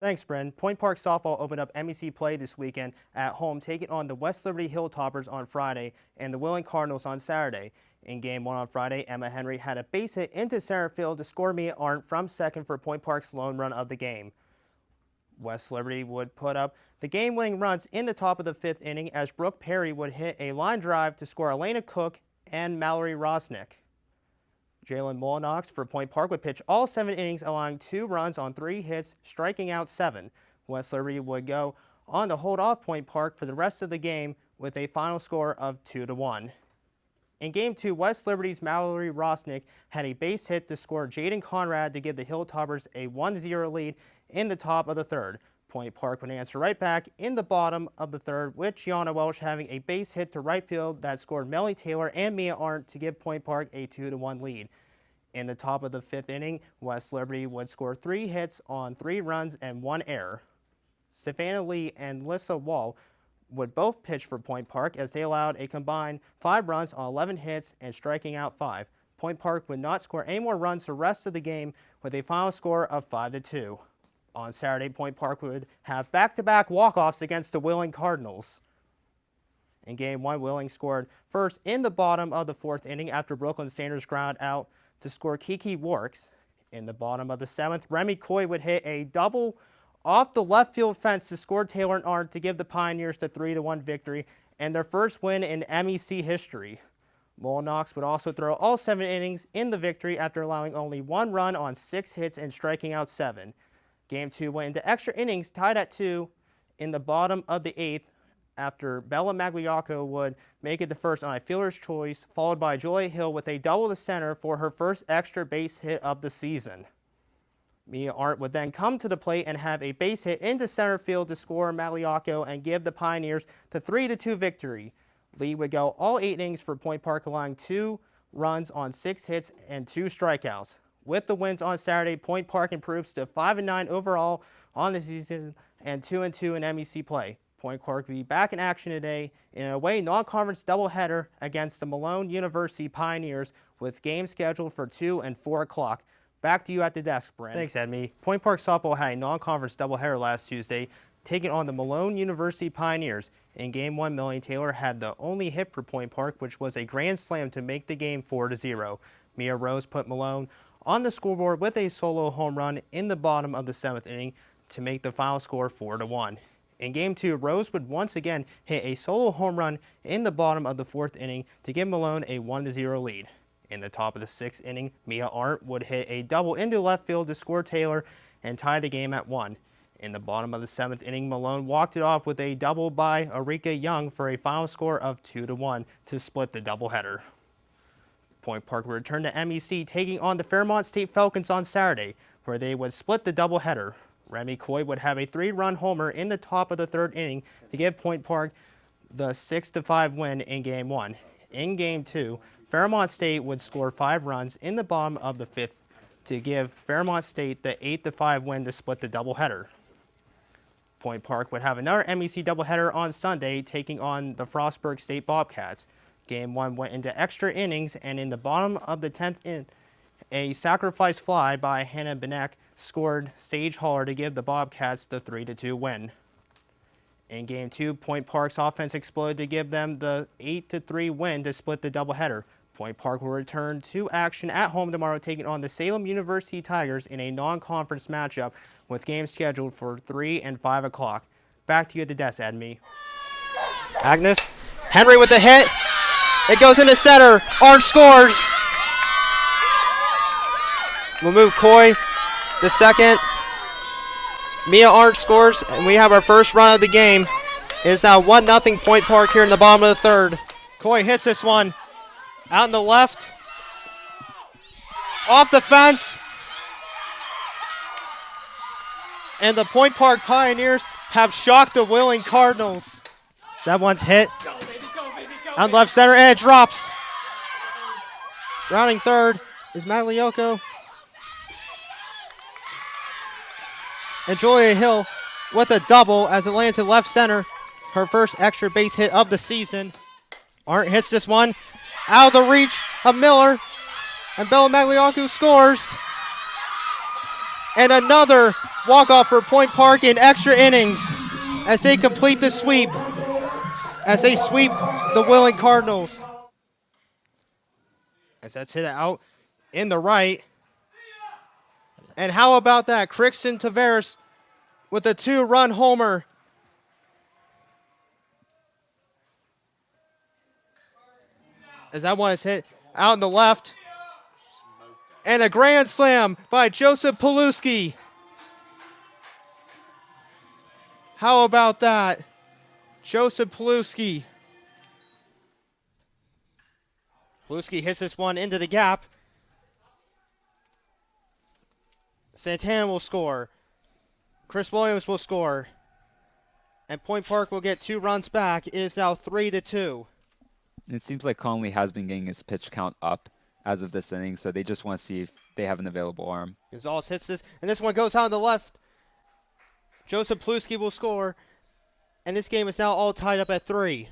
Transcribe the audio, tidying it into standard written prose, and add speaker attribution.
Speaker 1: Thanks, Bren. Point Park softball opened up MEC play this weekend at home, taking on the West Liberty Hilltoppers on Friday and the Wheeling Cardinals on Saturday. In Game 1 on Friday, Emma Henry had a base hit into center field to score Mia Arndt from second for Point Park's lone run of the game. West Liberty would put up the game-winning runs in the top of the fifth inning as Brooke Perry would hit a line drive to score Elena Cook and Mallory Rosnick. Jalen Molinox for Point Park would pitch all 7 innings, allowing 2 runs on 3 hits, striking out 7. West Liberty would go on to hold off Point Park for the rest of the game with a final score of 2-1. In Game 2, West Liberty's Mallory Rosnick had a base hit to score Jaden Conrad to give the Hilltoppers a 1-0 lead in the top of the third. Point Park would answer right back in the bottom of the third, with Gianna Welsh having a base hit to right field that scored Melanie Taylor and Mia Arndt to give Point Park a 2-1 lead. In the top of the fifth inning, West Liberty would score 3 hits on 3 runs and 1 error. Savannah Lee and Lissa Wall would both pitch for Point Park as they allowed a combined 5 runs on 11 hits and striking out 5. Point Park would not score any more runs the rest of the game with a final score of 5-2. On Saturday, Point Park would have back-to-back walk-offs against the Wheeling Cardinals. In Game 1, Wheeling scored first in the bottom of the 4th inning after Brooklyn Sanders ground out to score Kiki Works. In the bottom of the 7th, Remy Coy would hit a double off the left field fence to score Taylor and Arndt to give the Pioneers the 3-1 victory and their first win in MEC history. Molinox would also throw all 7 innings in the victory after allowing only 1 run on 6 hits and striking out 7. Game 2 went into extra innings, tied at 2 in the bottom of the 8th after Bella Magliocco would make it the first on a fielder's choice, followed by Julia Hill with a double to center for her first extra base hit of the season. Mia Arndt would then come to the plate and have a base hit into center field to score Magliocco and give the Pioneers the 3-2 victory. Lee would go all 8 innings for Point Park, allowing 2 runs on 6 hits and 2 strikeouts. With the wins on Saturday, Point Park improves to 5-9 overall on the season and 2-2 in MEC play. Point Park will be back in action today in an away non-conference doubleheader against the Malone University Pioneers with games scheduled for 2 and 4 o'clock. Back to you at the desk, Brent. Thanks, Edmy. Point Park softball had a non-conference doubleheader last Tuesday, taking on the Malone University Pioneers. In Game 1, Melanie Taylor had the only hit for Point Park, which was a grand slam to make the game 4-0. Mia Rose put Malone on the scoreboard with a solo home run in the bottom of the 7th inning to make the final score 4-1. In Game 2, Rose would once again hit a solo home run in the bottom of the 4th inning to give Malone a 1-0 lead. In the top of the 6th inning, Mia Arndt would hit a double into left field to score Taylor and tie the game at 1. In the bottom of the 7th inning, Malone walked it off with a double by Arika Young for a final score of 2-1 to split the doubleheader. Point Park would return to MEC, taking on the Fairmont State Falcons on Saturday, where they would split the doubleheader. Remy Coy would have a 3-run homer in the top of the 3rd inning to give Point Park the 6-5 win in Game 1. In Game 2, Fairmont State would score 5 runs in the bottom of the 5th to give Fairmont State the 8-5 win to split the doubleheader. Point Park would have another MEC doubleheader on Sunday, taking on the Frostburg State Bobcats. Game 1 went into extra innings, and in the bottom of the 10th inning, a sacrifice fly by Hannah Benek scored Sage Haller to give the Bobcats the 3-2 win. In Game 2, Point Park's offense exploded to give them the 8-3 win to split the doubleheader. Point Park will return to action at home tomorrow, taking on the Salem University Tigers in a non-conference matchup with games scheduled for 3 and 5 o'clock. Back to you at the desk, Edmy. Agnes, Henry with the hit. It goes into center. Arndt scores. We'll move Coy to second. Mia Arndt scores, and we have our first run of the game. It is now 1-0 Point Park here in the bottom of the 3rd. Coy hits this one out in the left. Off the fence. And the Point Park Pioneers have shocked the Wheeling Cardinals. That one's hit.
Speaker 2: Go, baby, go, baby, go,
Speaker 1: Out left center, and it drops. Rounding 3rd is Magliocco. And Julia Hill with a double as it lands in left center. Her first extra base hit of the season. Arndt hits this one out of the reach of Miller. And Bella Magliocco scores. And another walk-off for Point Park in extra innings as they complete the sweep, as they sweep the Wheeling Cardinals. As that's hit out in the right. And how about that? Crixton Tavares with a 2-run homer. As that one is hit out in the left. And a grand slam by Joseph Paluski. How about that? Joseph Paluski. Paluski hits this one into the gap. Santana will score. Chris Williams will score. And Point Park will get 2 runs back. It is now 3-2.
Speaker 2: It seems like Conley has been getting his pitch count up as of this inning, so they just want to see if they have an available arm.
Speaker 1: Gonzalez hits this, and this one goes out on the left. Joseph Paluski will score, and this game is now all tied up at 3.